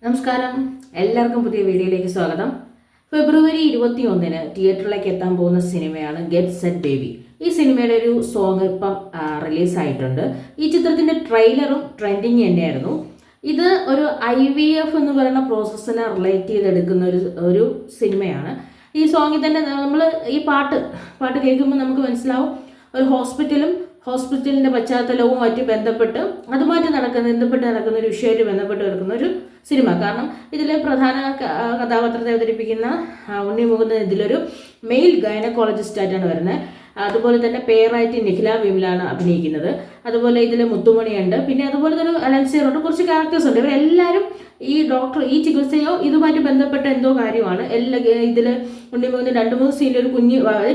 നമസ്കാരം, എല്ലാവർക്കും പുതിയ വീഡിയോയിലേക്ക് സ്വാഗതം. ഫെബ്രുവരി 21-ന് തിയേറ്ററിലേക്ക് എത്താൻ പോകുന്ന സിനിമയാണ് ഗെറ്റ് സെറ്റ് ബേബി. ഈ സിനിമയുടെ ഒരു സോങ് ഇപ്പം റിലീസായിട്ടുണ്ട്. ഈ ചിത്രത്തിൻ്റെ ട്രെയിലറും ട്രെൻഡിങ് തന്നെയായിരുന്നു. ഇത് ഒരു IVF എന്ന് പറയുന്ന പ്രോസസ്സിനെ റിലേറ്റ് ചെയ്തെടുക്കുന്ന ഒരു സിനിമയാണ്. ഈ സോങ്ങിൽ തന്നെ നമ്മൾ ഈ പാട്ട് കേൾക്കുമ്പോൾ നമുക്ക് മനസ്സിലാവും ഒരു ഹോസ്പിറ്റലിൻ്റെ പശ്ചാത്തലവുമായിട്ട് ബന്ധപ്പെട്ട് നടക്കുന്ന ഒരു വിഷയമായിട്ട് ബന്ധപ്പെട്ട് കിടക്കുന്ന ഒരു സിനിമ. കാരണം ഇതിലെ പ്രധാന കഥാപാത്രത്തെ അവതരിപ്പിക്കുന്ന ഉണ്ണി മുകുന്ദൻ ഇതിലൊരു മെയിൽ ഗൈനക്കോളജിസ്റ്റ് ആയിട്ടാണ് വരുന്നത്. അതുപോലെ തന്നെ പേരായിട്ട് നിഖില വിമലാണ് അഭിനയിക്കുന്നത്. അതുപോലെ ഇതിൽ മുത്തുമണിയുണ്ട്. പിന്നെ അതുപോലെ തന്നെ അലൻസിയറുണ്ട്. കുറച്ച് ക്യാരക്ടേഴ്സ് ഉണ്ട്. ഇവരെല്ലാവരും ഈ ചികിത്സയോ ഇതുമായിട്ട് ബന്ധപ്പെട്ട എന്തോ കാര്യമാണ്. ഇതിൽ ഉണ്ണി മുകുന്ദൻ 2-3 സീനിൽ ഒരു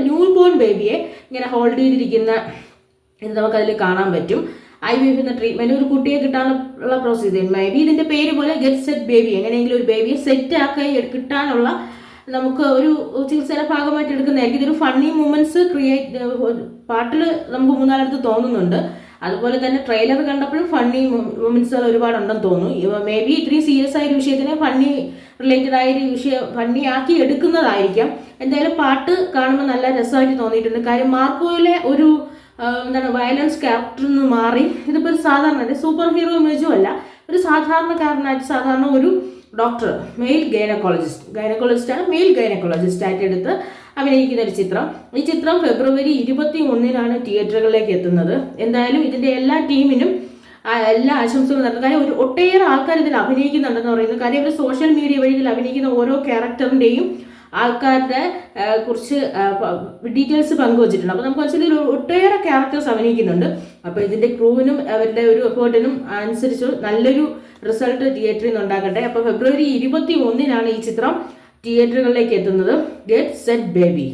ന്യൂ ബോൺ ബേബിയെ ഇങ്ങനെ ഹോൾഡ് ചെയ്തിരിക്കുന്ന ഇത് നമുക്കതിൽ കാണാൻ പറ്റും. IVF എന്ന ട്രീറ്റ്മെൻറ്റ് ഒരു കുട്ടിയെ കിട്ടാനുള്ള പ്രോസസ്. മേ ബി ഇതിൻ്റെ പേര് പോലെ ഗെറ്റ് സെറ്റ് ബേബി, എങ്ങനെയെങ്കിലും ഒരു ബേബിയെ സെറ്റ് ആക്കി കിട്ടാനുള്ള നമുക്ക് ഒരു ചികിത്സയുടെ ഭാഗമായിട്ട് എടുക്കുന്നതായിരിക്കും. ഇതൊരു ഫണ്ണി മൂമെൻറ്റ്സ് പാട്ടിൽ നമുക്ക് 3-4 തോന്നുന്നുണ്ട്. അതുപോലെ തന്നെ ട്രെയിലർ കണ്ടപ്പോഴും ഫണ്ണി മൂമെൻറ്റ്സുകൾ ഒരുപാടുണ്ടെന്ന് തോന്നുന്നു. മേ ബി ഇത്രയും സീരിയസ് ആയ ഒരു വിഷയത്തിനെ ഫണ്ണി റിലേറ്റഡ് ആയ ഒരു വിഷയം ഫണ്ണി ആക്കി എടുക്കുന്നതായിരിക്കാം. എന്തായാലും പാട്ട് കാണുമ്പോൾ നല്ല രസമായിട്ട് തോന്നിയിട്ടുണ്ട്. കാര്യം മാർക്കോയിലെ ഒരു വയലൻസ് ക്യാരക്ടറിൽ നിന്ന് മാറി ഇതിപ്പോൾ ഒരു സാധാരണ സൂപ്പർ ഹീറോ ഇമേജും അല്ല, ഒരു സാധാരണ ഒരു ഡോക്ടർ, മെയിൽ ഗൈനക്കോളജിസ്റ്റാണ് മെയിൽ ഗൈനക്കോളജിസ്റ്റ് ആയിട്ട് എടുത്ത് അഭിനയിക്കുന്ന ഒരു ചിത്രം. ഈ ചിത്രം ഫെബ്രുവരി 21-നാണ് തിയേറ്ററുകളിലേക്ക് എത്തുന്നത്. എന്തായാലും ഇതിൻ്റെ എല്ലാ ടീമിനും എല്ലാ ആശംസകളും നടത്തുന്നു. കാര്യം ഒട്ടേറെ ആൾക്കാർ ഇതിൽ അഭിനയിക്കുന്നുണ്ടെന്ന് പറയുന്നത്. കാര്യം ഇവർ സോഷ്യൽ മീഡിയ വഴി ഇതിൽ അഭിനയിക്കുന്ന ഓരോ ക്യാരക്ടറിൻ്റെയും ആൾക്കാരുടെ കുറിച്ച് ഡീറ്റെയിൽസ് പങ്കുവച്ചിട്ടുണ്ട്. അപ്പോൾ നമുക്ക് മനസ്സിലായി ഒട്ടേറെ ക്യാരക്ടേഴ്സ് അഭിനയിക്കുന്നുണ്ട്. അപ്പോൾ ഇതിൻ്റെ ക്രൂവിനും അവരുടെ ഒരു എഫേർട്ടിനും അനുസരിച്ച് നല്ലൊരു റിസൾട്ട് തിയേറ്ററിൽ നിന്ന് ഉണ്ടാകട്ടെ. അപ്പോൾ ഫെബ്രുവരി 21-നാണ് ഈ ചിത്രം തിയേറ്ററുകളിലേക്ക് എത്തുന്നത്. Get set baby.